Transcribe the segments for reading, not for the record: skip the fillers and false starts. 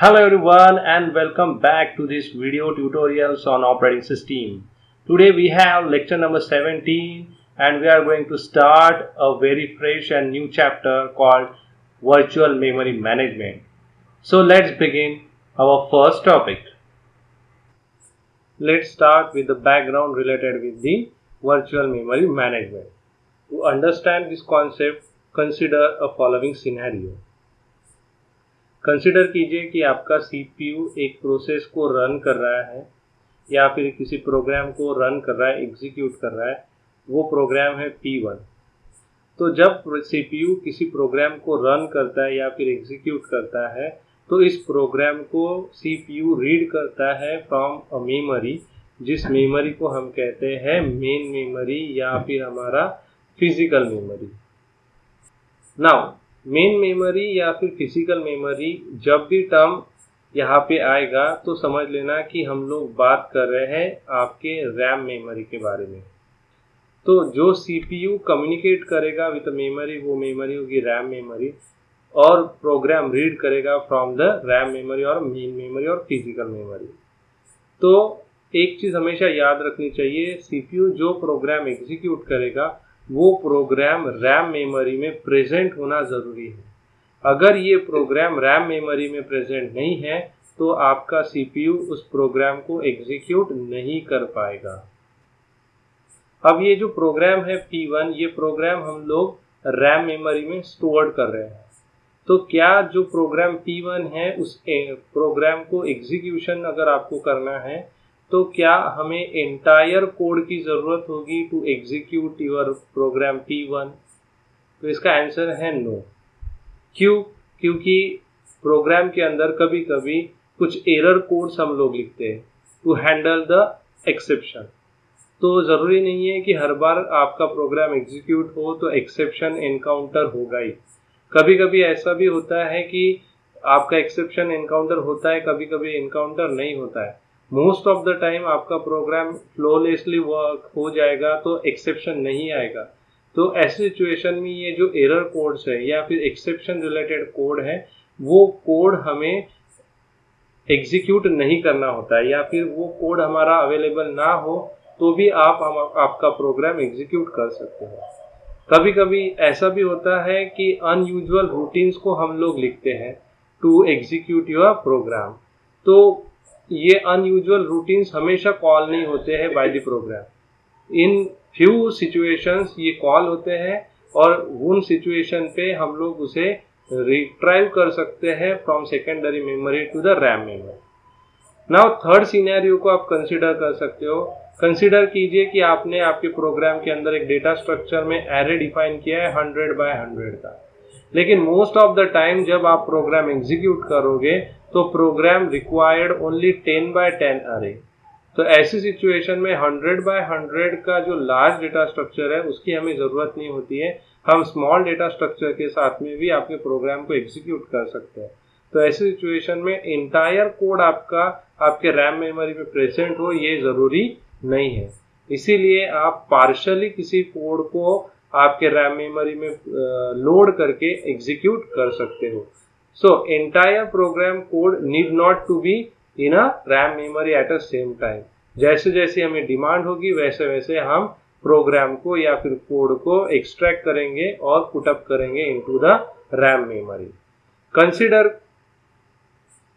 Hello everyone and welcome back to this video tutorials on operating system. Today we have lecture number 17 and we are going to start a very fresh and new chapter called virtual memory management. So let's begin our first topic. Let's start with the background related with the virtual memory management. To understand this concept, consider a following scenario. Consider कीजिए कि आपका CPU एक process को run कर रहा है या फिर किसी प्रोग्राम को रन कर रहा है, एग्जीक्यूट कर रहा है। वो प्रोग्राम है P1। तो जब CPU किसी प्रोग्राम को रन करता है या फिर एग्जीक्यूट करता है तो इस प्रोग्राम को CPU रीड करता है फ्रॉम अ मेमोरी, जिस मेमोरी को हम कहते हैं मेन मेमोरी या फिर हमारा physical memory. Now main memory या फिर फिजिकल मेमोरी जब भी टर्म यहाँ पे आएगा तो समझ लेना कि हम लोग बात कर रहे हैं आपके रैम मेमोरी के बारे में। तो जो CPU कम्युनिकेट करेगा विद मेमोरी, वो मेमोरी होगी रैम मेमोरी, और प्रोग्राम रीड करेगा फ्रॉम द रैम मेमोरी और मेन मेमोरी और फिजिकल मेमोरी। तो एक चीज़ हमेशा याद रखनी चाहिए, CPU जो प्रोग्राम एग्जीक्यूट करेगा वो प्रोग्राम रैम मेमोरी में प्रेजेंट होना ज़रूरी है। अगर ये प्रोग्राम रैम मेमोरी में प्रेजेंट नहीं है तो आपका CPU उस प्रोग्राम को एग्जीक्यूट नहीं कर पाएगा। अब ये जो प्रोग्राम है P1, ये प्रोग्राम हम लोग रैम मेमोरी में स्टोर कर रहे हैं। तो क्या जो प्रोग्राम P1 है उस प्रोग्राम को एग्जीक्यूशन अगर आपको करना है तो क्या हमें एंटायर कोड की ज़रूरत होगी to execute your programme P1? तो इसका आंसर है नो। क्यों? क्योंकि प्रोग्राम के अंदर कभी कभी कुछ एरर कोड्स हम लोग लिखते हैं टू हैंडल द एक्सेप्शन। तो ज़रूरी नहीं है कि हर बार आपका प्रोग्राम एग्जीक्यूट हो तो एक्सेप्शन एनकाउंटर होगा ही। कभी कभी ऐसा भी होता है कि आपका एक्सेप्शन एनकाउंटर होता है, कभी कभी एनकाउंटर नहीं होता है। मोस्ट ऑफ द टाइम आपका प्रोग्राम फ्लोलेसली वर्क हो जाएगा तो एक्सेप्शन नहीं आएगा। तो ऐसी सिचुएशन में ये जो एरर कोड्स है या फिर एक्सेप्शन रिलेटेड कोड है वो कोड हमें एग्जीक्यूट नहीं करना होता है, या फिर वो कोड हमारा अवेलेबल ना हो तो भी आपका प्रोग्राम एग्जीक्यूट कर सकते हो। कभी कभी ऐसा भी होता है कि अनयूजुअल रूटीन्स को हम लोग लिखते हैं टू एग्जीक्यूट योर प्रोग्राम। तो ये अनयूजुअल रूटीन्स हमेशा कॉल नहीं होते हैं by the program. In few situations ये कॉल होते हैं और उन सिचुएशन पे हम लोग उसे रिट्राइव कर सकते हैं from secondary memory to the RAM memory. Now third scenario को आप कंसिडर कर सकते हो। कंसिडर कीजिए कि आपने आपके प्रोग्राम के अंदर एक डेटा स्ट्रक्चर में एरे डिफाइन किया है 100 by 100 का, लेकिन मोस्ट ऑफ द टाइम जब आप प्रोग्राम एग्जीक्यूट करोगे तो प्रोग्राम रिक्वायर्ड ओनली 10 by 10 अरे। तो ऐसी सिचुएशन में 100 by 100 का जो लार्ज डेटा स्ट्रक्चर है उसकी हमें ज़रूरत नहीं होती है। हम स्मॉल डेटा स्ट्रक्चर के साथ में भी आपके प्रोग्राम को एग्जीक्यूट कर सकते हैं। तो ऐसी सिचुएशन में एंटायर कोड आपका आपके रैम मेमोरी में प्रेजेंट हो ये ज़रूरी नहीं है। इसीलिए आप पार्शली किसी कोड को आपके रैम मेमोरी में लोड करके एग्जीक्यूट कर सकते हो। So entire program code need not to be in a RAM memory at the same time. जैसे जैसे हमें डिमांड होगी वैसे वैसे हम प्रोग्राम को या फिर कोड को एक्सट्रैक्ट करेंगे और पुटअप करेंगे into the RAM memory. Consider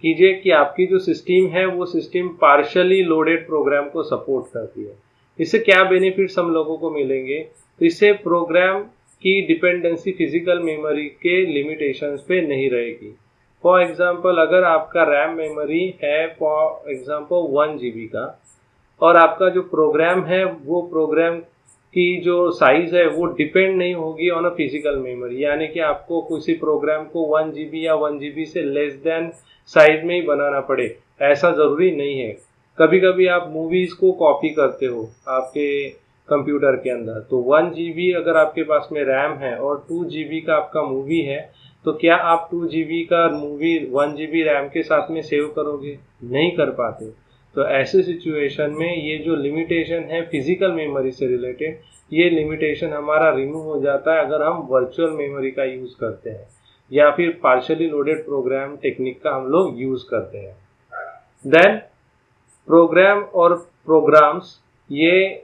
कीजिए कि आपकी जो सिस्टम है वो सिस्टम पार्शली लोडेड प्रोग्राम को सपोर्ट करती है। इससे क्या बेनिफिट्स हम लोगों को मिलेंगे? तो इससे प्रोग्राम की डिपेंडेंसी फिजिकल मेमोरी के लिमिटेशंस पे नहीं रहेगी। फॉर एग्जांपल अगर आपका रैम मेमोरी है फॉर एग्जांपल 1 GB का और आपका जो प्रोग्राम है वो प्रोग्राम की जो साइज है वो डिपेंड नहीं होगी ऑन अ फिजिकल मेमोरी, यानी कि आपको किसी प्रोग्राम को 1 GB या 1 GB से लेस देन साइज में ही बनाना पड़े, ऐसा ज़रूरी नहीं है। कभी कभी आप मूवीज़ को कॉपी करते हो आपके कंप्यूटर के अंदर, तो 1 GB अगर आपके पास में रैम है और 2 GB का आपका मूवी है तो क्या आप 2 GB का मूवी 1 GB रैम के साथ में सेव करोगे? नहीं कर पाते। तो ऐसे सिचुएशन में ये जो लिमिटेशन है फिजिकल मेमोरी से रिलेटेड, ये लिमिटेशन हमारा रिमूव हो जाता है अगर हम वर्चुअल मेमोरी का यूज़ करते हैं। या फिर पार्शियली लोडेड प्रोग्राम टेक्निक का हम लोग यूज करते हैं। देन प्रोग्राम और प्रोग्राम्स ये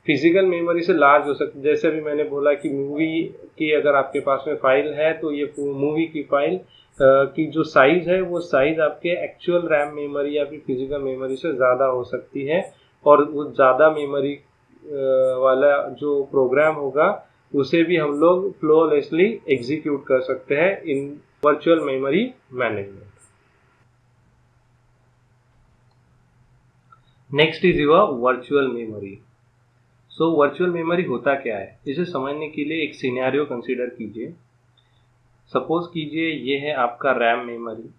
फिजिकल मेमोरी से लार्ज हो सकते, जैसे अभी मैंने बोला कि मूवी की अगर आपके पास में फाइल है तो ये मूवी की फाइल की जो साइज है वो साइज आपके एक्चुअल रैम मेमोरी या फिर फिजिकल मेमोरी से ज़्यादा हो सकती है, और वो ज़्यादा मेमोरी वाला जो प्रोग्राम होगा उसे भी हम लोग फ्लोलेसली एग्जीक्यूट कर सकते हैं in virtual memory management. Next is your virtual memory. So virtual memory होता क्या है, इसे समझने के लिए एक सिनेरियो कंसीडर कीजिए। सपोज कीजिए ये है आपका रैम मेमोरी,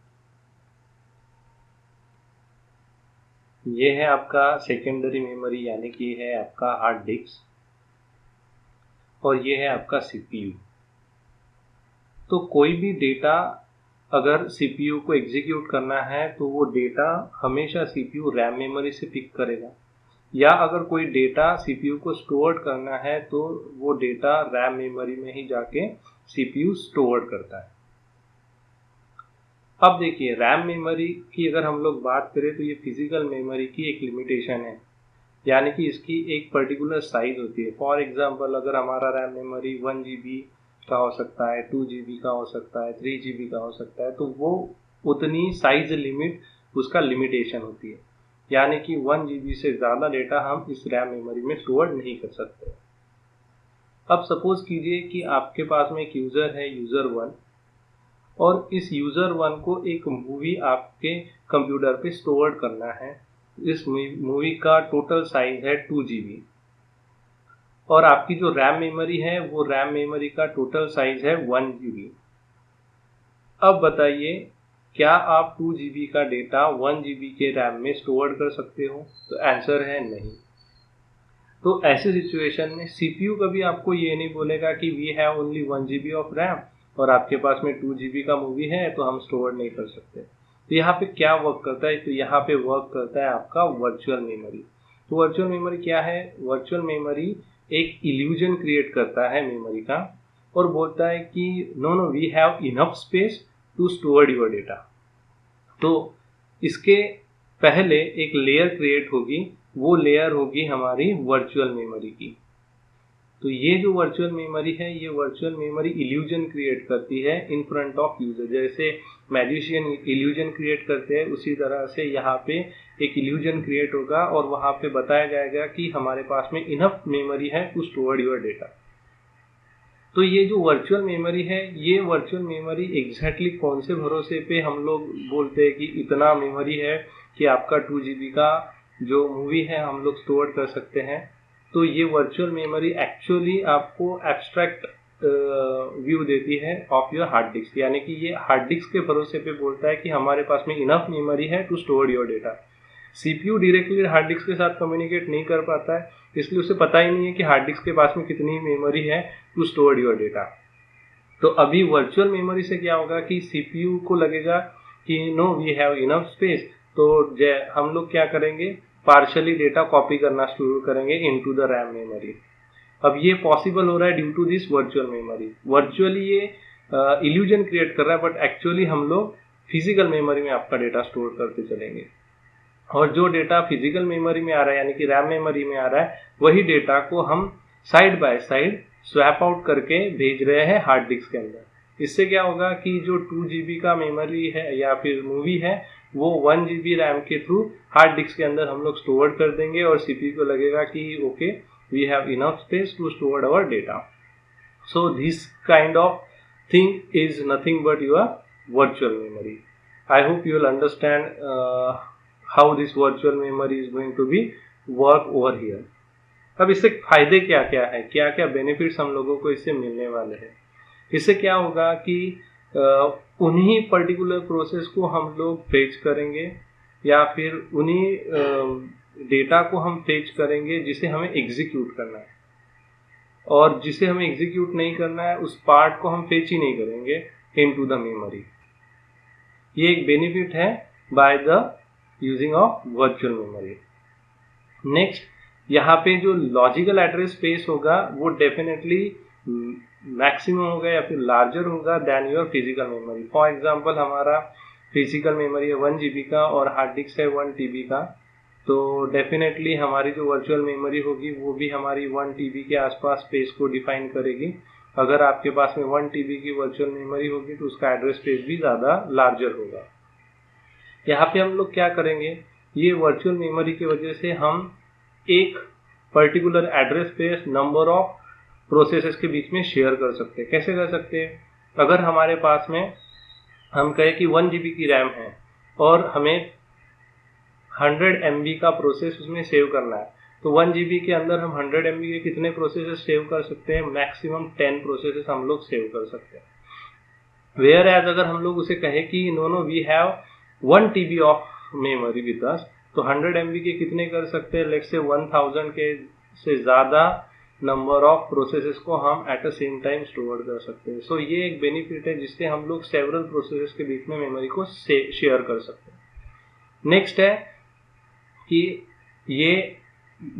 ये है आपका सेकेंडरी मेमोरी यानी कि ये है आपका हार्ड डिस्क, और ये है आपका सीपीयू। तो कोई भी डेटा अगर सीपीयू को एग्जीक्यूट करना है तो वो डेटा हमेशा सीपीयू रैम मेमोरी से पिक करेगा, या अगर कोई डेटा सीपीयू को स्टोर करना है तो वो डेटा रैम मेमोरी में ही जाके सीपीयू स्टोर करता है। अब देखिए रैम मेमोरी की अगर हम लोग बात करें तो ये फिजिकल मेमोरी की एक लिमिटेशन है, यानी कि इसकी एक पर्टिकुलर साइज होती है। फॉर एग्जांपल अगर हमारा रैम मेमोरी 1 GB का हो सकता है, 2 GB का हो सकता है, 3 GB का हो सकता है, तो वो उतनी साइज लिमिट उसका लिमिटेशन होती है, यानी कि 1 GB से ज़्यादा डेटा हम इस रैम मेमोरी में स्टोर नहीं कर सकते। अब सपोज कीजिए कि आपके पास में एक यूज़र है, यूज़र 1, और इस यूज़र 1 को एक मूवी आपके कंप्यूटर पे स्टोर करना है। इस मूवी का टोटल साइज है 2 GB, और आपकी जो रैम मेमोरी है वो रैम मेमोरी का टोटल साइज है 1 GB। अब बताइए क्या आप 2 GB का डेटा 1 GB के रैम में स्टोर कर सकते हो? तो आंसर है नहीं। तो ऐसे सिचुएशन में सीपीयू कभी आपको ये नहीं बोलेगा कि we have only 1 GB of RAM और आपके पास में 2 GB का मूवी है तो हम स्टोर नहीं कर सकते। तो यहाँ पे क्या वर्क करता है? तो यहाँ पे वर्क करता है आपका वर्चुअल मेमोरी। तो वर्चुअल मेमोरी क्या है? वर्चुअल मेमोरी एक इल्यूजन क्रिएट करता है मेमोरी का और बोलता है कि no we have enough space to store your data. तो इसके पहले एक लेयर क्रिएट होगी, वो लेयर होगी हमारी वर्चुअल मेमोरी की। तो ये जो वर्चुअल मेमोरी है ये वर्चुअल मेमोरी इल्यूजन क्रिएट करती है इन फ्रंट ऑफ यूजर। जैसे मैजिशियन इल्यूजन क्रिएट करते हैं उसी तरह से यहाँ पे एक इल्यूजन क्रिएट होगा और वहाँ पे बताया जाएगा कि हमारे पास में इनफ मेमोरी है टू स्टोर योर डेटा। तो ये जो वर्चुअल मेमोरी है ये वर्चुअल मेमोरी एग्जैक्टली कौन से भरोसे पे हम लोग बोलते हैं कि इतना मेमोरी है कि आपका 2 GB का जो मूवी है हम लोग स्टोर कर सकते हैं। तो ये वर्चुअल मेमोरी एक्चुअली आपको एब्स्ट्रैक्ट व्यू देती है ऑफ योर हार्ड डिस्क, यानी कि ये हार्ड डिस्क के भरोसे पे बोलता है कि हमारे पास में इनफ मेमोरी है to store your data. CPU directly hard disk के साथ कम्युनिकेट नहीं कर पाता है, इसलिए उसे पता ही नहीं है कि हार्ड डिस्क के पास में कितनी मेमोरी है टू स्टोर योर डेटा। तो अभी वर्चुअल मेमोरी से क्या होगा कि सीपीयू को लगेगा कि no we have enough space, तो हम लोग क्या करेंगे, पार्शियली डेटा कॉपी करना शुरू करेंगे इनटू द रैम मेमोरी। अब ये पॉसिबल हो रहा है due to this virtual memory. Virtually ये इल्यूजन क्रिएट कर रहा है, बट एक्चुअली हम लोग फिजिकल मेमोरी में आपका डेटा स्टोर करते चलेंगे, और जो डेटा फिजिकल मेमोरी में आ रहा है यानी कि रैम मेमोरी में आ रहा है वही डेटा को हम side by side swap out करके भेज रहे हैं हार्ड डिस्क के अंदर। इससे क्या होगा कि जो 2 GB का मेमोरी है या फिर मूवी है वो 1 GB रैम के थ्रू हार्ड डिस्क के अंदर हम लोग स्टोर कर देंगे और सीपीयू को लगेगा कि okay we have enough space to store our data. So this kind of thing is nothing but your virtual memory. I hope you will understand how this virtual memory is going to be work over here। अब इससे फायदे क्या क्या है, क्या क्या benefits हम लोगों को इससे मिलने वाले हैं। इससे क्या होगा कि उन्हीं पर्टिकुलर प्रोसेस को हम लोग फेच करेंगे या फिर उन्हीं डेटा को हम फेच करेंगे जिसे हमें एग्जीक्यूट करना है, और जिसे हमें एग्जीक्यूट नहीं करना है उस पार्ट को हम फेच ही नहीं करेंगे इनटू द मेमोरी। ये एक बेनिफिट है by the using of virtual memory. Next यहाँ पे जो लॉजिकल एड्रेस स्पेस होगा वो डेफिनेटली मैक्सिमम होगा या फिर लार्जर होगा than your physical memory. For example हमारा फिजिकल मेमोरी है 1 GB का और हार्ड डिस्क है 1 TB का, तो डेफिनेटली हमारी जो वर्चुअल मेमोरी होगी वो भी हमारी 1 TB के आसपास स्पेस को डिफाइन करेगी। अगर आपके पास में 1 TB की वर्चुअल मेमोरी होगी तो उसका एड्रेस स्पेस भी ज़्यादा लार्जर होगा। यहाँ पे हम लोग क्या करेंगे, ये वर्चुअल मेमोरी की वजह से हम एक particular address space number of processes के बीच में शेयर कर सकते हैं। कैसे कर सकते हैं, अगर हमारे पास में हम कहें कि 1 GB की रैम है और हमें 100 MB का प्रोसेस उसमें सेव करना है, तो 1 GB के अंदर हम 100 MB के कितने प्रोसेसेस सेव कर सकते हैं, मैक्सिमम 10 प्रोसेसेस हम लोग सेव कर सकते हैं। वेयर एज अगर हम लोग उसे कहें कि no we have 1 TB of memory with us, तो 100 MB के कितने कर सकते हैं, लेट्स से 1000 के से ज़्यादा नंबर ऑफ प्रोसेसेस को हम at a same time store कर सकते हैं। सो ये एक बेनिफिट है जिससे हम लोग सेवरल प्रोसेसेस के बीच में मेमोरी को शेयर कर सकते हैं। नेक्स्ट है कि ये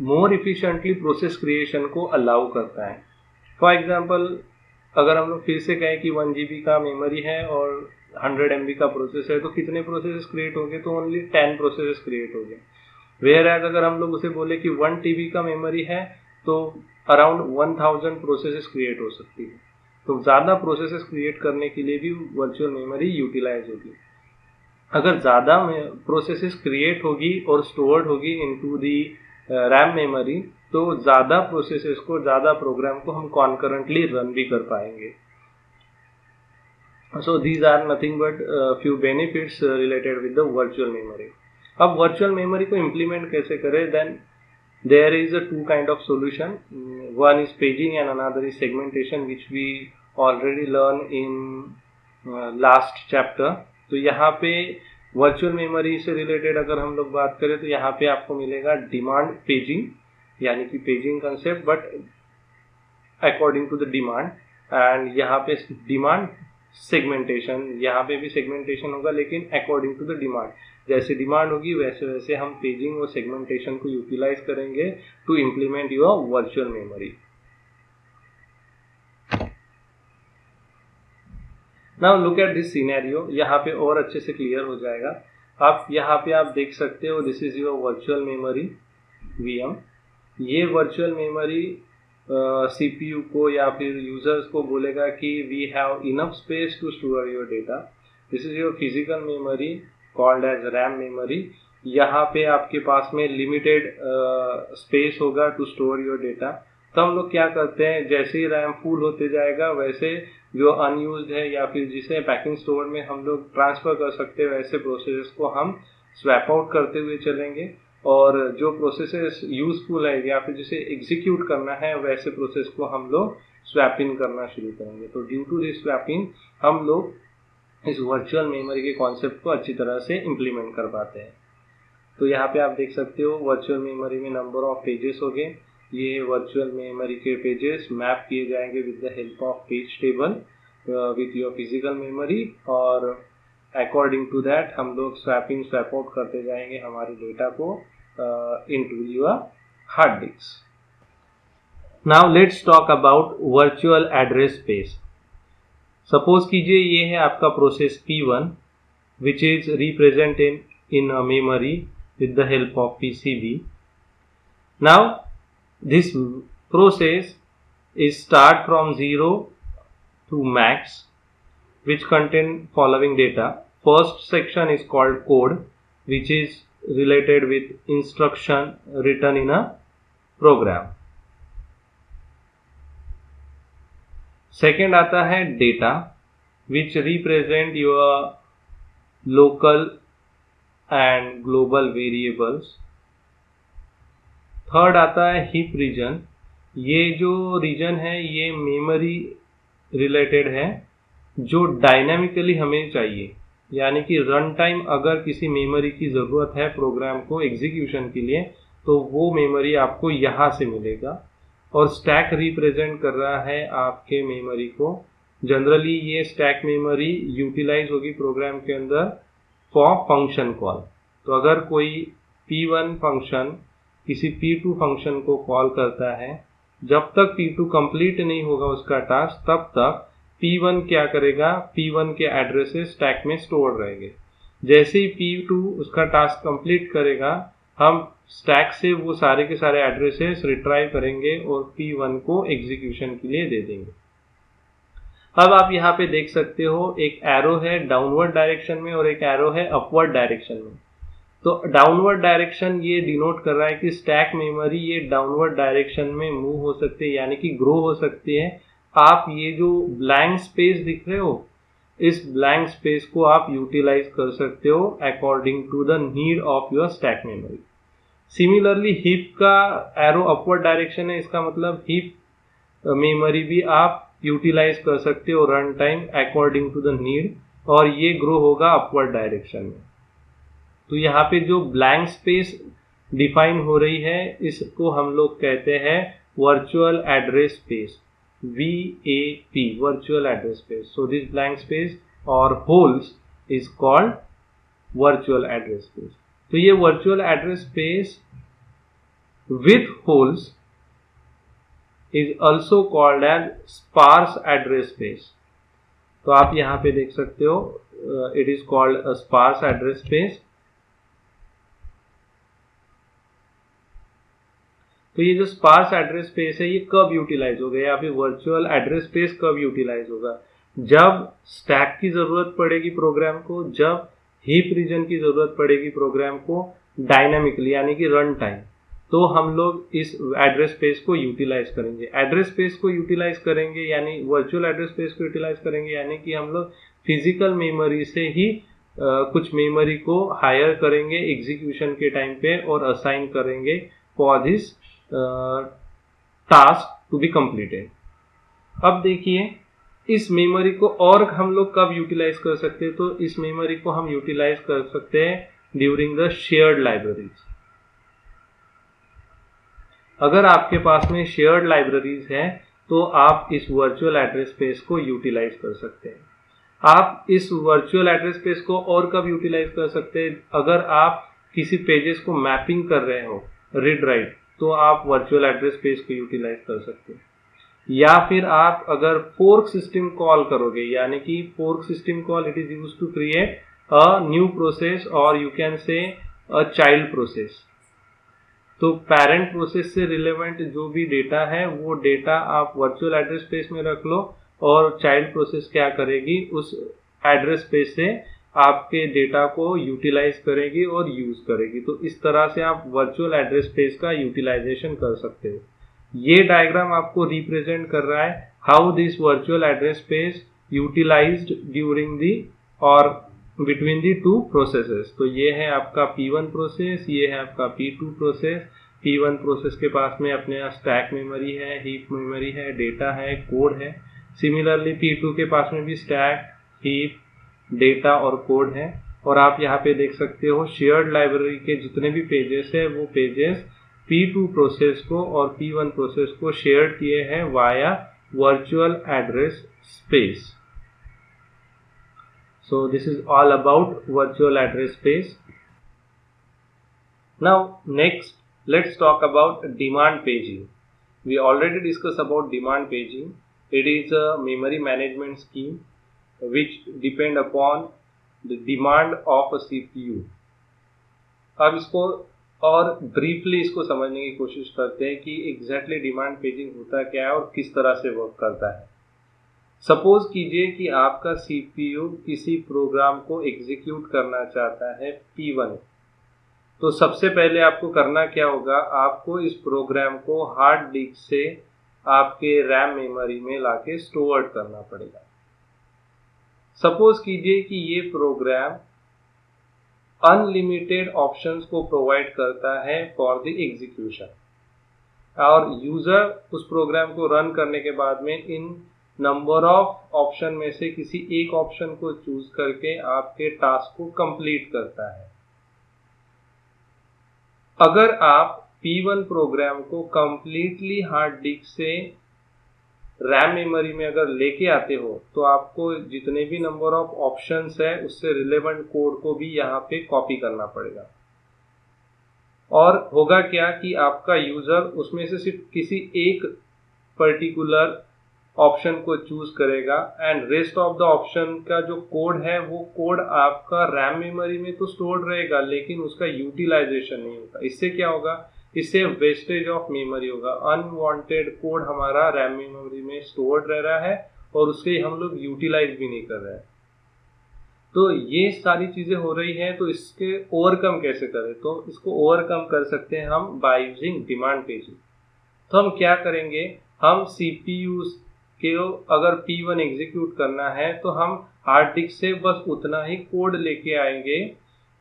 मोर इफिशिएंटली प्रोसेस क्रिएशन को अलाउ करता है। फॉर एग्जांपल अगर हम लोग फिर से कहें कि 1 GB का मेमोरी है और 100 MB का प्रोसेस है, तो कितने प्रोसेसेस क्रिएट होंगे, तो ओनली 10 प्रोसेसेस क्रिएट होंगे। वेयर एज अगर हम लोग उसे बोले कि 1 TB का मेमोरी है तो अराउंड 1000 प्रोसेसेस क्रिएट हो सकती है। तो ज़्यादा प्रोसेसेस क्रिएट करने के लिए भी वर्चुअल मेमोरी यूटिलाइज होगी। अगर ज़्यादा प्रोसेसेस क्रिएट होगी और स्टोर्ड होगी इनटू दी रैम मेमोरी, तो ज़्यादा प्रोसेसेस को, ज़्यादा प्रोग्राम को हम कॉन्करेंटली रन भी कर पाएंगे। So these are nothing but few benefits related with the virtual memory. अब वर्चुअल मेमोरी को इम्प्लीमेंट कैसे करें, then there is a two kind of solution. One is paging and another is segmentation, which we already learn in last chapter. तो यहाँ पे virtual memory से related अगर हम लोग बात करें तो यहाँ पे आपको मिलेगा डिमांड पेजिंग, यानी कि paging concept but according to the demand, and यहाँ पे डिमांड सेगमेंटेशन, यहाँ पे भी सेगमेंटेशन होगा लेकिन अकॉर्डिंग टू द डिमांड। जैसे डिमांड होगी वैसे वैसे हम पेजिंग और सेगमेंटेशन को यूटिलाइज करेंगे to implement your virtual memory. Now look at this scenario, यहाँ पे और अच्छे से क्लियर हो जाएगा। आप यहाँ पे आप देख सकते हो this is your virtual memory VM। ये वर्चुअल मेमोरी CPU को या फिर यूजर्स को बोलेगा कि we have enough space to store your data. This is your physical memory called as RAM memory. यहाँ पे आपके पास में लिमिटेड स्पेस होगा टू स्टोर योर डेटा। तो हम लोग क्या करते हैं, जैसे ही रैम फुल होते जाएगा वैसे जो अनयूज्ड है या फिर जिसे बैकिंग स्टोर में हम लोग ट्रांसफर कर सकते हैं वैसे प्रोसेसेस को हम स्वैप आउट करते हुए चलेंगे, और जो प्रोसेसेस यूजफुल है या फिर जिसे एग्जीक्यूट करना है वैसे प्रोसेस को हम लोग स्वैप इन करना शुरू करेंगे। तो due to this swap in हम लोग इस वर्चुअल मेमोरी के कॉन्सेप्ट को अच्छी तरह से इम्प्लीमेंट कर पाते हैं। तो यहाँ पे आप देख सकते हो वर्चुअल मेमोरी में नंबर ऑफ पेजेस हो गए। ये वर्चुअल मेमोरी के पेजेस मैप किए जाएंगे with the help of page table with your physical memory, और अकॉर्डिंग टू दैट हम लोग स्वैप इन स्वैप आउट करते जाएंगे हमारे डेटा को into your hard disk. Now let's talk about virtual address space. Suppose कीजिए ये है आपका process P1 which is represented in a memory with the help of PCB. Now this process is start from 0 to max, which contain following data. First section is called code, which is related with instruction written in a program. Second आता है data, which represent your local and global variables. Third आता है heap reason. ये जो reason है ये memory related है जो डायनामिकली हमें चाहिए, यानी कि रन टाइम अगर किसी मेमोरी की ज़रूरत है प्रोग्राम को एग्जीक्यूशन के लिए तो वो मेमोरी आपको यहाँ से मिलेगा। और स्टैक रिप्रेजेंट कर रहा है आपके मेमोरी को। जनरली ये स्टैक मेमोरी यूटिलाइज होगी प्रोग्राम के अंदर फॉर फंक्शन कॉल। तो अगर कोई P1 फंक्शन किसी P2 फंक्शन को कॉल करता है जब तक P2 कंप्लीट नहीं होगा उसका टास्क, तब तक P1 क्या करेगा, P1 के एड्रेसेस स्टैक में स्टोर रहेंगे। जैसे ही P2 उसका टास्क कंप्लीट करेगा, हम स्टैक से वो सारे के सारे एड्रेसेस रिट्राइव करेंगे और P1 को एग्जीक्यूशन के लिए दे देंगे। अब आप यहाँ पे देख सकते हो एक एरो है डाउनवर्ड डायरेक्शन में और एक एरो है अपवर्ड डायरेक्शन में। तो डाउनवर्ड डायरेक्शन ये डिनोट कर रहा है कि स्टैक मेमोरी ये डाउनवर्ड डायरेक्शन में मूव हो सकती है, यानी कि ग्रो हो सकती है। आप ये जो ब्लैंक स्पेस दिख रहे हो, इस ब्लैंक स्पेस को आप यूटिलाइज कर सकते हो according to the need of your stack memory. Similarly heap का एरो अपवर्ड डायरेक्शन है, इसका मतलब हीप मेमोरी भी आप यूटिलाइज कर सकते हो run time according to the need, और ये ग्रो होगा अपवर्ड डायरेक्शन में। तो यहाँ पे जो ब्लैंक स्पेस डिफाइन हो रही है, इसको हम लोग कहते हैं virtual address space, VAP, virtual address space. So this blank space और holes is called virtual address space. तो ये virtual address space with holes is also called as sparse address space। तो आप यहाँ पे देख सकते हो it is called a sparse address space। तो ये जो sparse address space है ये कब यूटिलाइज होगा, या फिर वर्चुअल एड्रेस स्पेस कब यूटिलाइज होगा? जब स्टैक की जरूरत पड़ेगी प्रोग्राम को, जब हीप रीजन की जरूरत पड़ेगी प्रोग्राम को डायनामिकली, यानी कि रन टाइम, तो हम लोग इस एड्रेस स्पेस को यूटिलाइज करेंगे। एड्रेस स्पेस को यूटिलाइज करेंगे यानी वर्चुअल एड्रेस स्पेस को यूटिलाइज करेंगे, यानी कि हम लोग फिजिकल मेमोरी से ही कुछ मेमोरी को हायर करेंगे एग्जीक्यूशन के टाइम पे और असाइन करेंगे for this task to be completed. अब देखिए इस मेमोरी को और हम लोग कब यूटिलाइज कर सकते हैं, तो इस मेमोरी को हम यूटिलाइज कर सकते हैं ड्यूरिंग द शेयर्ड लाइब्रेरीज। अगर आपके पास में शेयर्ड लाइब्रेरीज हैं तो आप इस वर्चुअल एड्रेस स्पेस को यूटिलाइज कर सकते हैं। आप इस वर्चुअल एड्रेस स्पेस को और कब यूटिलाइज कर सकते हैं, अगर आप किसी पेजेस को मैपिंग कर रहे हो रीड राइट, तो आप वर्चुअल एड्रेस स्पेस को यूटिलाइज कर सकते हैं। या फिर आप अगर फोर्क सिस्टम कॉल करोगे, यानी कि fork system call it is used to create a new process और you can say a child process. तो पेरेंट प्रोसेस से रिलेवेंट जो भी डेटा है वो डेटा आप वर्चुअल एड्रेस स्पेस में रख लो, और चाइल्ड प्रोसेस क्या करेगी, उस एड्रेस स्पेस से आपके डेटा को यूटिलाइज करेगी और यूज करेगी। तो इस तरह से आप वर्चुअल एड्रेस स्पेस का यूटिलाइजेशन कर सकते हो। ये डायग्राम आपको रिप्रेजेंट कर रहा है how this virtual address space utilized during the और बिटवीन दी टू प्रोसेसेस। तो ये है आपका P1 प्रोसेस, ये है आपका P2 प्रोसेस। P1 प्रोसेस के पास में अपने यहाँ स्टैक मेमोरी है, हीप मेमोरी है, डेटा है, कोड है। सिमिलरली P2 के पास में भी स्टैक, हीप, डेटा और कोड है। और आप यहाँ पे देख सकते हो शेयर्ड लाइब्रेरी के जितने भी पेजेस है वो पेजेस P2 प्रोसेस को और P1 प्रोसेस को शेयर किए हैं via virtual address space. So this is all about virtual address space. Now next let's talk about demand paging. We already discussed about demand paging. It is a memory management scheme which depend upon the demand of a CPU. अब इसको और briefly इसको समझने की कोशिश करते हैं कि एग्जैक्टली डिमांड पेजिंग होता क्या है और किस तरह से वर्क करता है। सपोज कीजिए कि आपका CPU किसी प्रोग्राम को एग्जीक्यूट करना चाहता है P1, तो सबसे पहले आपको करना क्या होगा, आपको इस प्रोग्राम को हार्ड डिस्क से आपके रैम मेमोरी में लाके स्टोर करना पड़ेगा। सपोज कीजिए कि ये प्रोग्राम अनलिमिटेड ऑप्शंस को प्रोवाइड करता है फॉर द एग्जीक्यूशन, और यूजर उस प्रोग्राम को रन करने के बाद में इन नंबर ऑफ ऑप्शन में से किसी एक ऑप्शन को चूज करके आपके टास्क को कंप्लीट करता है। अगर आप P1 प्रोग्राम को कंप्लीटली हार्ड डिस्क से रैम मेमोरी में अगर लेके आते हो तो आपको जितने भी नंबर ऑफ ऑप्शंस है उससे रिलेवेंट कोड को भी यहाँ पे कॉपी करना पड़ेगा। और होगा क्या कि आपका यूजर उसमें से सिर्फ किसी एक पर्टिकुलर ऑप्शन को चूज करेगा and rest of the option का जो कोड है वो कोड आपका रैम मेमोरी में तो स्टोर्ड रहेगा लेकिन उसका यूटिलाइजेशन नहीं होगा। इससे क्या होगा, इससे वेस्टेज ऑफ मेमोरी होगा, अनवांटेड कोड हमारा रैम मेमोरी में स्टोर्ड रह रहा है और उससे हम लोग यूटिलाइज भी नहीं कर रहे हैं। तो ये सारी चीजें हो रही हैं, तो इसके ओवरकम कैसे करें? तो इसको ओवरकम कर सकते हैं हम बाय यूजिंग डिमांड पेजिंग। तो हम क्या करेंगे, हम CPU के अगर P1 एग्जीक्यूट करना है तो हम हार्ड डिस्क से बस उतना ही कोड लेके आएंगे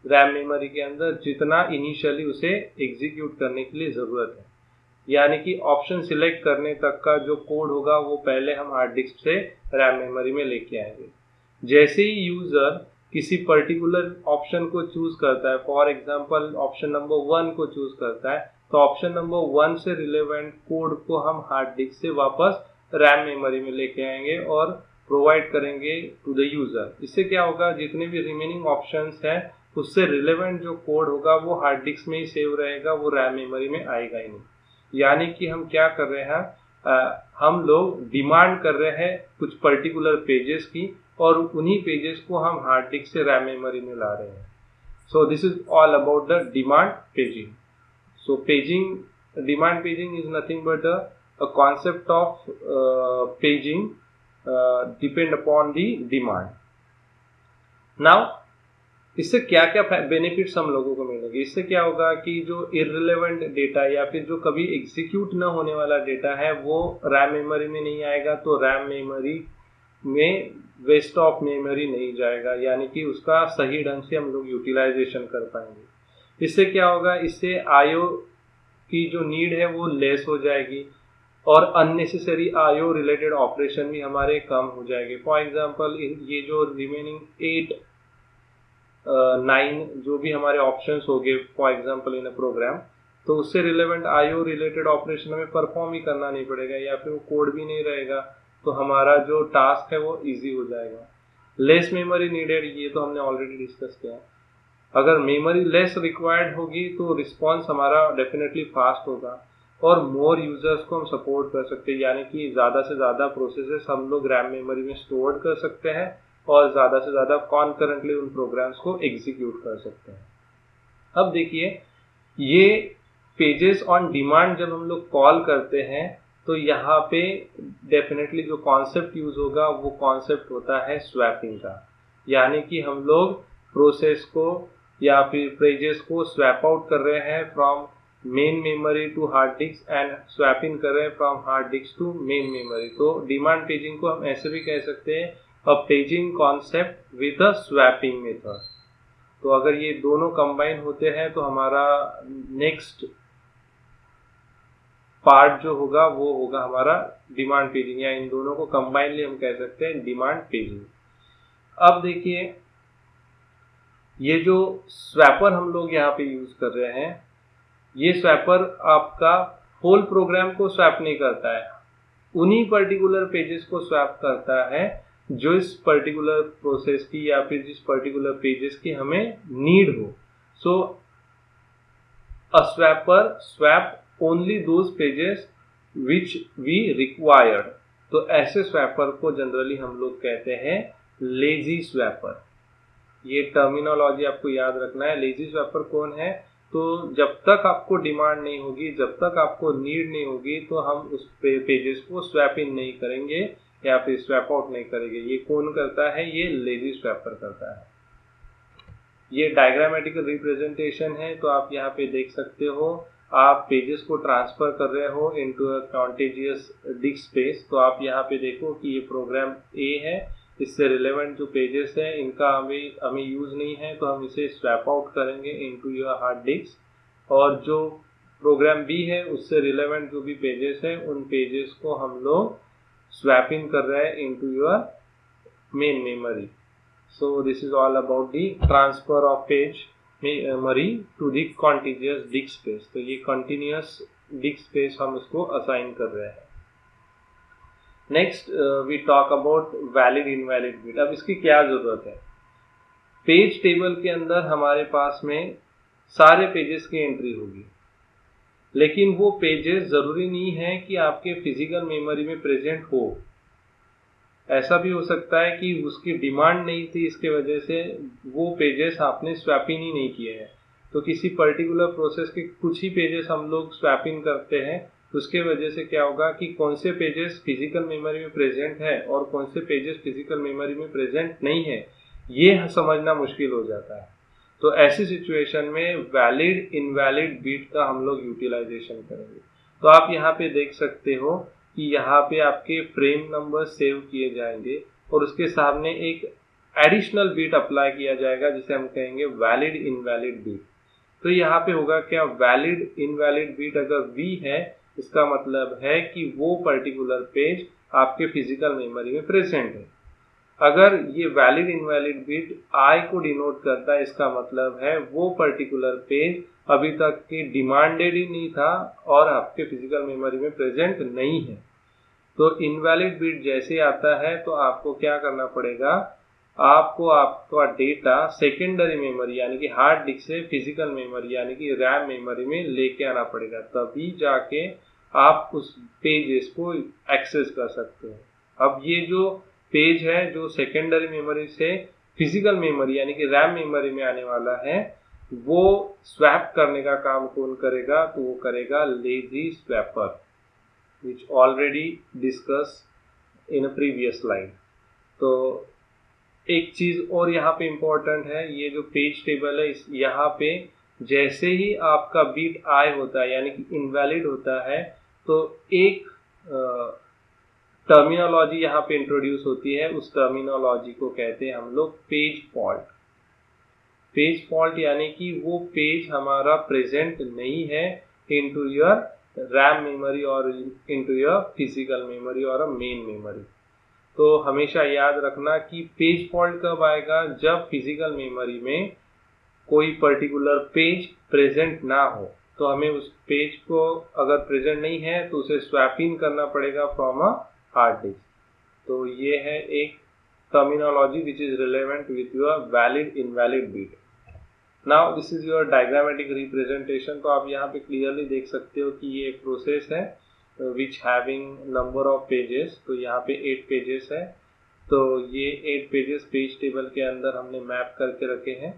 रैम मेमोरी के अंदर जितना इनिशियली उसे एग्जीक्यूट करने के लिए ज़रूरत है। यानी कि ऑप्शन सिलेक्ट करने तक का जो कोड होगा वो पहले हम हार्ड डिस्क से रैम मेमोरी में लेके आएंगे। जैसे ही यूज़र किसी पर्टिकुलर ऑप्शन को चूज करता है, फॉर एग्जांपल ऑप्शन नंबर 1 को चूज करता है, तो ऑप्शन नंबर 1 से रिलेवेंट कोड को हम हार्ड डिस्क से वापस रैम मेमोरी में लेके आएंगे और प्रोवाइड करेंगे टू द यूजर। इससे क्या होगा, जितने भी रिमेनिंग ऑप्शंस हैं उससे रिलेवेंट जो कोड होगा वो हार्ड डिस्क में ही सेव रहेगा, वो रैम मेमोरी में आएगा ही नहीं। यानी कि हम क्या कर रहे हैं, हम लोग डिमांड कर रहे हैं कुछ पर्टिकुलर पेजेस की और उन्हीं पेजेस को हम हार्ड डिस्क से रैम मेमोरी में ला रहे हैं। So this is all about the demand paging. So paging, demand paging is nothing but a concept of paging depend upon the demand. Now इससे क्या क्या बेनिफिट्स हम लोगों को मिलेंगे? इससे क्या होगा कि जो इररिलेवेंट डेटा या फिर जो कभी एग्जीक्यूट न होने वाला डेटा है वो रैम मेमोरी में नहीं आएगा, तो रैम मेमोरी में वेस्ट ऑफ मेमोरी नहीं जाएगा, यानी कि उसका सही ढंग से हम लोग यूटिलाइजेशन कर पाएंगे। इससे क्या होगा, इससे आईओ की जो नीड है वो लेस हो जाएगी और अननेसेसरी आईओ रिलेटेड ऑपरेशन भी हमारे कम हो जाएंगे। फॉर एग्जांपल ये जो रिमेनिंग 8 9 जो भी हमारे ऑप्शंस हो गए for example in a program, तो उससे रिलेवेंट आईओ रिलेटेड ऑपरेशन हमें परफॉर्म ही करना नहीं पड़ेगा या फिर वो कोड भी नहीं रहेगा, तो हमारा जो टास्क है वो इजी हो जाएगा। लेस मेमोरी नीडेड, ये तो हमने ऑलरेडी डिस्कस किया है। अगर मेमोरी लेस रिक्वायर्ड होगी तो रिस्पॉन्स हमारा डेफिनेटली फास्ट होगा और मोर यूजर्स को हम सपोर्ट कर सकते हैं, यानी कि ज़्यादा से ज़्यादा प्रोसेसेस हम लोग रैम मेमोरी में स्टोर कर सकते हैं और ज़्यादा से ज़्यादा कॉन्करेंटली उन प्रोग्राम्स को एग्जीक्यूट कर सकते हैं। अब देखिए, ये पेजेस ऑन डिमांड जब हम लोग कॉल करते हैं तो यहाँ पे डेफिनेटली जो कॉन्सेप्ट यूज होगा वो कॉन्सेप्ट होता है स्वैपिंग का, यानी कि हम लोग प्रोसेस को या फिर पेजेस को स्वैप आउट कर रहे हैं from main memory to hard disk and swap in कर रहे हैं from hard disk to main memory. तो डिमांड पेजिंग को हम ऐसे भी कह सकते हैं, a paging concept with a swapping method. तो अगर ये दोनों कंबाइन होते हैं तो हमारा नेक्स्ट पार्ट जो होगा वो होगा हमारा डिमांड पेजिंग, या इन दोनों को कंबाइनली हम कह सकते हैं डिमांड पेजिंग। अब देखिए, ये जो स्वैपर हम लोग यहाँ पे यूज कर रहे हैं, ये स्वैपर आपका होल प्रोग्राम को स्वैप नहीं करता है, उन्हीं पर्टिकुलर पेजेस को स्वैप करता है जो इस पर्टिकुलर प्रोसेस की या फिर जिस पर्टिकुलर पेजेस की हमें नीड हो। So a swapper swap only those pages which we required. तो ऐसे स्वैपर को जनरली हम लोग कहते हैं लेजी स्वैपर। ये टर्मिनोलॉजी आपको याद रखना है। लेजी स्वैपर कौन है? तो जब तक आपको डिमांड नहीं होगी, जब तक आपको नीड नहीं होगी, तो हम उस पेजेस को स्वैप इन नहीं करेंगे या फिर स्वैप आउट नहीं करेंगे। ये कौन करता है? ये लेजी स्वैपर करता है। ये डायग्रामेटिकल रिप्रेजेंटेशन है, तो आप यहाँ पे देख सकते हो, आप पेजेस को ट्रांसफर कर रहे हो into a contiguous disc space. तो आप यहाँ पे देखो कि ये प्रोग्राम ए है, इससे रिलेवेंट जो पेजेस हैं इनका हमें यूज नहीं है, तो हम इसे स्वैप आउट करेंगे इनटू योर हार्ड डिस्क। और जो प्रोग्राम बी है उससे रिलेवेंट जो भी पेजेस हैं उन पेजेस को हम लोग स्वैप इन कर रहे हैं into your main memory. So this is all about the transfer of page memory to the contiguous disk space। तो ये continuous disk space हम उसको assign कर रहे हैं। Next we talk about valid invalid bit। अब इसकी क्या जरूरत है? पेज टेबल के अंदर हमारे पास में सारे पेजेस की एंट्री होगी। लेकिन वो पेजेस ज़रूरी नहीं है कि आपके फिजिकल मेमोरी में प्रेजेंट हो। ऐसा भी हो सकता है कि उसकी डिमांड नहीं थी, इसके वजह से वो पेजेस आपने स्वैप इन ही नहीं किए हैं। तो किसी पर्टिकुलर प्रोसेस के कुछ ही पेजेस हम लोग स्वैप इन करते हैं, उसके वजह से क्या होगा कि कौन से पेजेस फिजिकल मेमोरी में प्रेजेंट है और कौन से पेजेस फिजिकल मेमोरी में प्रेजेंट नहीं है, ये समझना मुश्किल हो जाता है। तो ऐसी सिचुएशन में वैलिड इनवैलिड बिट का हम लोग यूटिलाइजेशन करेंगे। तो आप यहाँ पे देख सकते हो कि यहाँ पे आपके फ्रेम नंबर सेव किए जाएंगे और उसके सामने एक एडिशनल बिट अप्लाई किया जाएगा जिसे हम कहेंगे वैलिड इनवैलिड बिट। तो यहाँ पे होगा क्या, वैलिड इनवैलिड बिट अगर V है, इसका मतलब है कि वो पर्टिकुलर पेज आपके फिजिकल मेमोरी में प्रेजेंट है। अगर ये वैलिड इनवैलिड बिट I को डिनोट करता है, इसका मतलब है वो पर्टिकुलर पेज अभी तक के डिमांडेड ही नहीं था और आपके फिजिकल मेमोरी में प्रेजेंट नहीं है। तो इनवैलिड बिट जैसे आता है तो आपको क्या करना पड़ेगा, आपको आपका डेटा सेकेंडरी मेमोरी यानी कि हार्ड डिस्क से फिजिकल मेमोरी यानी कि रैम मेमोरी में लेके आना पड़ेगा, तभी जाके आप उस पेजेस को एक्सेस कर सकते हैं। अब ये जो पेज है जो सेकेंडरी मेमोरी से फिजिकल मेमोरी यानी कि रैम मेमोरी में आने वाला है, वो स्वैप करने का काम कौन करेगा, तो वो करेगा lazy swapper, which already discussed in a previous slide। तो एक चीज और यहाँ पे इम्पोर्टेंट है, ये जो पेज टेबल है, इस यहाँ पे जैसे ही आपका बिट I होता है यानी कि इनवैलिड होता है, तो एक टर्मिनोलॉजी यहाँ पे इंट्रोड्यूस होती है। उस टर्मिनोलॉजी को कहते हैं हम लोग पेज फॉल्ट। पेज फॉल्ट यानी कि वो पेज हमारा प्रेजेंट नहीं है इनटू योर रैम मेमोरी और इनटू योर फिजिकल मेमोरी और मेन मेमोरी। तो हमेशा याद रखना कि पेज फॉल्ट कब आएगा, जब फिजिकल मेमोरी में कोई पर्टिकुलर पेज प्रेजेंट ना हो। तो हमें उस पेज को अगर प्रेजेंट नहीं है तो उसे स्वैप इन करना पड़ेगा फ्रॉम अ हार्ड डिस्क। तो ये है एक terminology which is relevant with your valid invalid bit. Now this is your diagrammatic representation. तो आप यहाँ पे क्लियरली देख सकते हो कि ये एक प्रोसेस है which having number of pages. तो यहाँ पे 8 पेजेस है। तो ये 8 पेजेस पेज टेबल के अंदर हमने मैप करके रखे हैं।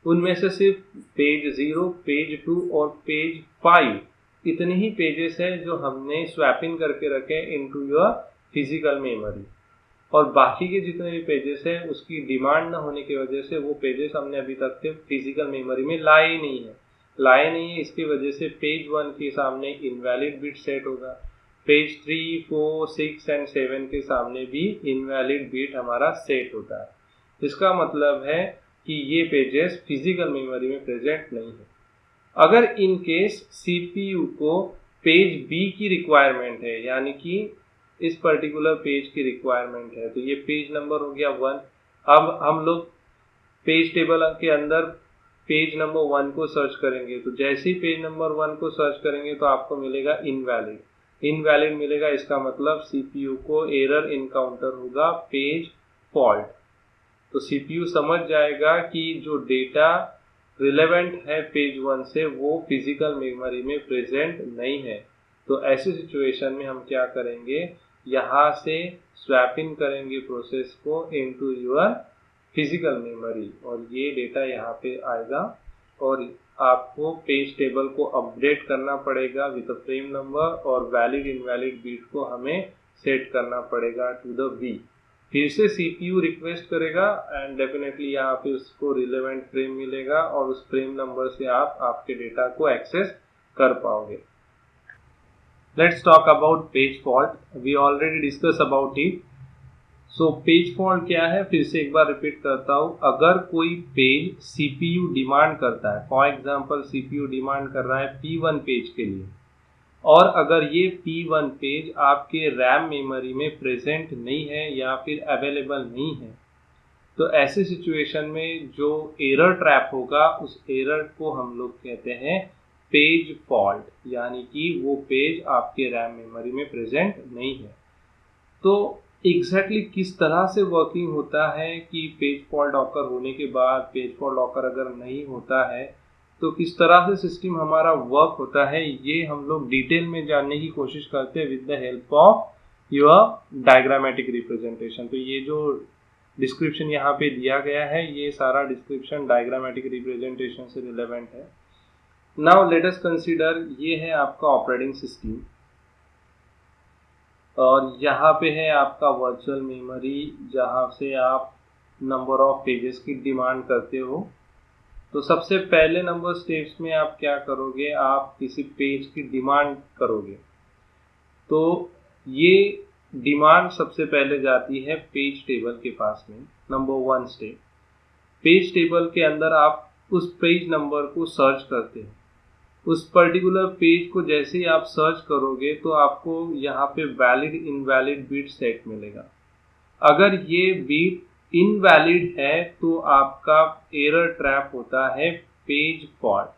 उनमें से सिर्फ पेज 0, पेज 2 और पेज 5 इतने ही पेजेस है जो हमने स्वैप इन करके रखे इनटू योर फिजिकल मेमोरी, और बाकी के जितने भी पेजेस हैं उसकी डिमांड न होने की वजह से वो पेजेस हमने अभी तक के फिजिकल मेमोरी में लाए नहीं है। इसकी वजह से पेज 1 के सामने इनवैलिड बिट सेट होगा, पेज 3, 4, 6 एंड 7 के सामने भी इनवैलिड बिट हमारा सेट होता है। इसका मतलब है कि ये पेजेस फिजिकल मेमोरी में प्रेजेंट नहीं है। अगर इन केस CPU को पेज B की रिक्वायरमेंट है, यानी कि इस पर्टिकुलर पेज की रिक्वायरमेंट है, तो ये पेज नंबर हो गया 1। अब हम लोग पेज टेबल के अंदर पेज नंबर 1 को सर्च करेंगे। तो जैसे ही पेज नंबर 1 को सर्च करेंगे तो आपको मिलेगा इनवैलिड मिलेगा। इसका मतलब CPU को एरर इनकाउंटर होगा, पेज फॉल्ट। तो CPU समझ जाएगा कि जो डेटा रिलेवेंट है पेज 1 से वो फिजिकल मेमोरी में प्रेजेंट नहीं है। तो ऐसी सिचुएशन में हम क्या करेंगे, यहाँ से स्वैप इन करेंगे प्रोसेस को इनटू योर फिजिकल मेमोरी, और ये डेटा यहाँ पे आएगा और आपको पेज टेबल को अपडेट करना पड़ेगा विद फ्रेम नंबर, और वैलिड इनवैलिड बिट को हमें सेट करना पड़ेगा टू द V। फिर से CPU रिक्वेस्ट करेगा एंड डेफिनेटली यहाँ पे उसको रिलेवेंट फ्रेम मिलेगा और उस फ्रेम नंबर से आप आपके डेटा को एक्सेस कर पाओगे। Let's talk about page fault. We already discuss about it. So page fault क्या है, फिर से एक बार रिपीट करता हूँ। अगर कोई पेज CPU डिमांड करता है, फॉर एग्जाम्पल CPU डिमांड कर रहा है P1 पेज के लिए, और अगर ये P1 पेज आपके रैम मेमोरी में प्रेजेंट नहीं है या फिर अवेलेबल नहीं है, तो ऐसे सिचुएशन में जो एरर ट्रैप होगा उस एरर को हम लोग कहते हैं पेज फॉल्ट, यानी कि वो पेज आपके रैम मेमोरी में प्रेजेंट नहीं है। तो एग्जैक्टली किस तरह से वर्किंग होता है कि पेज फॉल्ट ऑकर होने के बाद, पेज फॉल्ट ऑकर अगर नहीं होता है तो किस तरह से सिस्टम हमारा वर्क होता है ये हम लोग डिटेल में जानने की कोशिश करते हैं with the help of your diagrammatic representation. तो ये जो डिस्क्रिप्शन यहाँ पे दिया गया है ये सारा डिस्क्रिप्शन डायग्रामेटिक रिप्रेजेंटेशन से रिलेवेंट है। नाउ लेट अस कंसीडर, ये है आपका ऑपरेटिंग सिस्टम और यहाँ पे है आपका वर्चुअल मेमोरी जहाँ से आप नंबर ऑफ पेजेस की डिमांड करते हो। तो सबसे पहले नंबर स्टेप्स में आप क्या करोगे, आप किसी पेज की डिमांड करोगे। तो ये डिमांड सबसे पहले जाती है पेज टेबल के पास में। नंबर 1 स्टेप, पेज टेबल के अंदर आप उस पेज नंबर को सर्च करते हैं। उस पर्टिकुलर पेज को जैसे ही आप सर्च करोगे तो आपको यहाँ पे वैलिड इनवैलिड बिट सेट मिलेगा। अगर ये बिट इनवैलिड है तो आपका एरर ट्रैप होता है पेज फॉल्ट।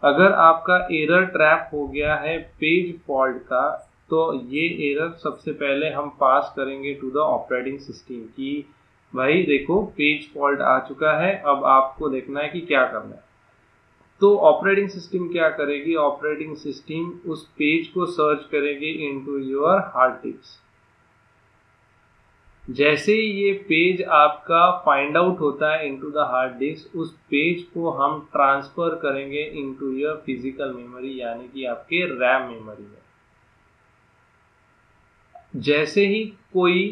अगर आपका एरर ट्रैप हो गया है पेज फॉल्ट का तो ये एरर सबसे पहले हम पास करेंगे टू द ऑपरेटिंग सिस्टम कि भाई देखो पेज फॉल्ट आ चुका है, अब आपको देखना है कि क्या करना है। तो ऑपरेटिंग सिस्टम क्या करेगी, ऑपरेटिंग सिस्टम उस पेज को सर्च करेगी इनटू योर हार्ड डिस्क। जैसे ही ये पेज आपका फाइंड आउट होता है इनटू द हार्ड डिस्क, उस पेज को हम ट्रांसफर करेंगे इनटू योर फिजिकल मेमोरी यानी कि आपके रैम मेमोरी में। जैसे ही कोई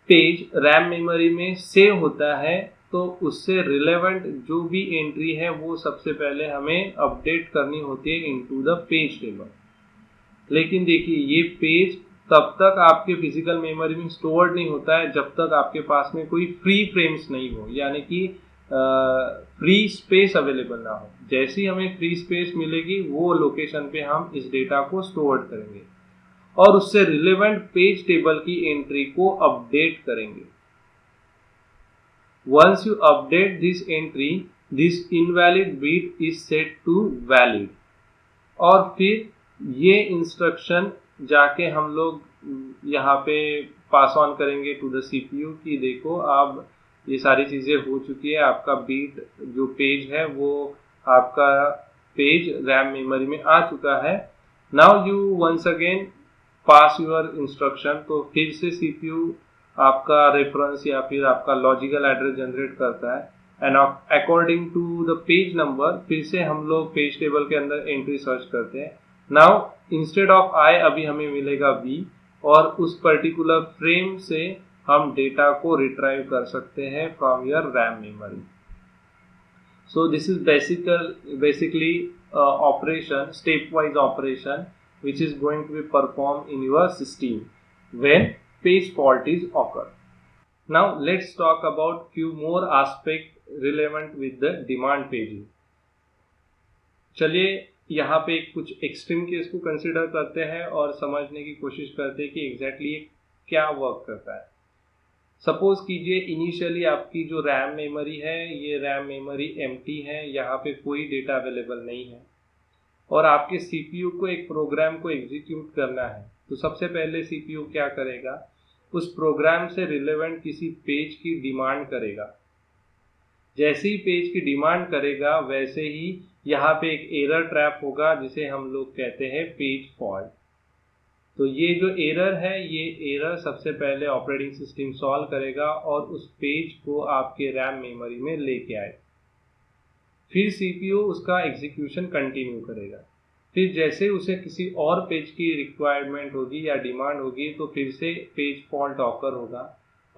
पेज रैम मेमोरी में सेव होता है तो उससे रिलेवेंट जो भी एंट्री है वो सबसे पहले हमें अपडेट करनी होती है इनटू द पेज टेबल। लेकिन देखिए ये पेज तब तक आपके फिजिकल मेमोरी में स्टोर्ड नहीं होता है जब तक आपके पास में कोई फ्री फ्रेम्स नहीं हो, यानी कि फ्री स्पेस अवेलेबल ना हो। जैसे ही हमें फ्री स्पेस मिलेगी वो लोकेशन पे हम इस डेटा को स्टोर करेंगे और उससे रिलेवेंट पेज टेबल की एंट्री को अपडेट करेंगे। Once you update this entry, this invalid bit is set to valid। और फिर ये इंस्ट्रक्शन जाके हम लोग यहाँ पे पास ऑन करेंगे टू द CPU कि देखो अब ये सारी चीज़ें हो चुकी है, आपका बीट जो पेज है वो आपका पेज रैम मेमोरी में आ चुका है। Now you once again pass your instruction. तो फिर से CPU आपका रेफरेंस या फिर आपका लॉजिकल एड्रेस जनरेट करता है and according to the page number फिर से हम लोग पेज टेबल के अंदर एंट्री सर्च करते हैं। नाउ इंस्टेड ऑफ आई अभी हमें मिलेगा बी और उस पर्टिकुलर फ्रेम से हम डेटा को रिट्राइव कर सकते हैं from your RAM memory. So this is basically operation, step wise operation which is going to be performed in your system when page fault is occurred. Now let's talk about few more aspects relevant with the demand paging. चलिए यहाँ पे कुछ extreme case को consider करते हैं और समझने की कोशिश करते हैं कि एग्जैक्टली क्या वर्क करता है। सपोज कीजिए इनिशियली आपकी जो रैम मेमोरी है ये रैम मेमोरी एम्प्टी है, यहाँ पे कोई डेटा अवेलेबल नहीं है और आपके CPU को एक प्रोग्राम को एग्जीक्यूट करना है। तो सबसे पहले CPU क्या करेगा, उस प्रोग्राम से रिलेवेंट किसी पेज की डिमांड करेगा। जैसे ही पेज की डिमांड करेगा वैसे ही यहाँ पे एक एरर ट्रैप होगा जिसे हम लोग कहते हैं पेज फॉल्ट। तो ये जो एरर है ये एरर सबसे पहले ऑपरेटिंग सिस्टम सॉल्व करेगा और उस पेज को आपके रैम मेमोरी में लेके आएगा। फिर CPU उसका एग्जीक्यूशन कंटिन्यू करेगा। फिर जैसे उसे किसी और पेज की रिक्वायरमेंट होगी या डिमांड होगी तो फिर से पेज फॉल्ट ऑकर होगा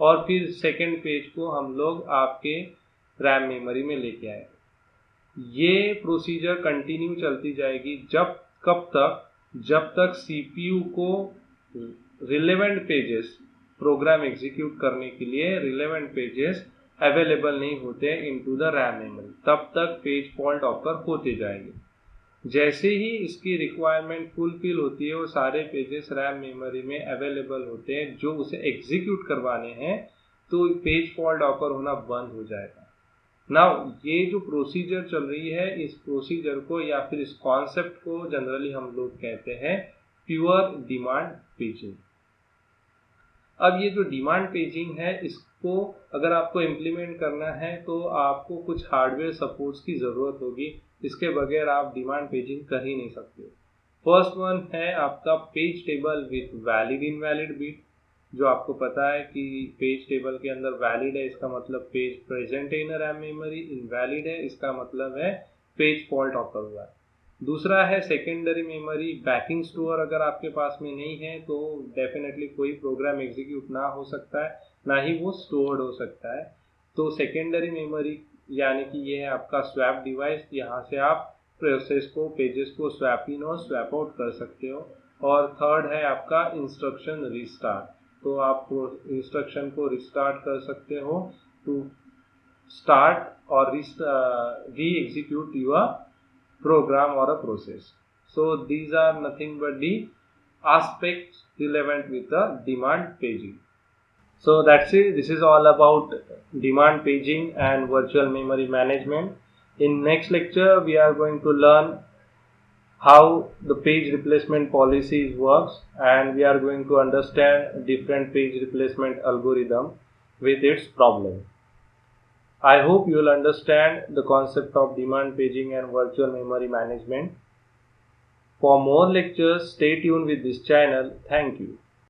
और फिर सेकंड पेज को हम लोग आपके रैम मेमोरी में लेके आएंगे। ये प्रोसीजर कंटिन्यू चलती जाएगी जब तक CPU को रिलेवेंट पेजेस, प्रोग्राम एग्जीक्यूट करने के लिए रिलेवेंट पेजेस अवेलेबल नहीं होते इनटू द रैम मेमोरी, तब तक पेज फॉल्ट ऑकर होते जाएंगे। जैसे ही इसकी रिक्वायरमेंट फुलफिल होती है वो सारे पेजेस रैम मेमोरी में अवेलेबल होते हैं जो उसे एग्जीक्यूट करवाने हैं, तो पेज फॉल्ट ऑकर होना बंद हो जाएगा। नाउ ये जो प्रोसीजर चल रही है इस प्रोसीजर को या फिर इस कॉन्सेप्ट को जनरली हम लोग कहते हैं प्योर डिमांड पेजिंग। अब ये जो डिमांड पेजिंग है को अगर आपको इम्प्लीमेंट करना है तो आपको कुछ हार्डवेयर सपोर्ट्स की ज़रूरत होगी, इसके बगैर आप डिमांड पेजिंग कर ही नहीं सकते। फर्स्ट वन है आपका page table with valid invalid bit. जो आपको पता है कि पेज टेबल के अंदर वैलिड है इसका मतलब पेज प्रेजेंट है इन रैम मेमोरी, इनवैलिड है इसका मतलब है पेज फॉल्ट ऑकर हुआ है। दूसरा है सेकेंडरी मेमोरी बैकिंग स्टोर। अगर आपके पास में नहीं है तो डेफिनेटली कोई प्रोग्राम एग्जीक्यूट ना हो सकता है, ना ही वो स्टोर्ड हो सकता है। तो सेकेंडरी मेमोरी यानी कि ये है आपका स्वैप डिवाइस, यहाँ से आप प्रोसेस को पेजेस को स्वैप इन और स्वैप आउट कर सकते हो। और थर्ड है आपका इंस्ट्रक्शन रिस्टार्ट, तो आप इंस्ट्रक्शन को रिस्टार्ट कर सकते हो टू स्टार्ट और री execute your program or a process. So these are nothing but the aspects relevant with the demand paging. So that's it. This is all about demand paging and virtual memory management. In next lecture we are going to learn how the page replacement policies works, and we are going to understand different page replacement algorithm with its problem. I hope you will understand the concept of demand paging and virtual memory management. For more lectures, stay tuned with this channel. Thank you.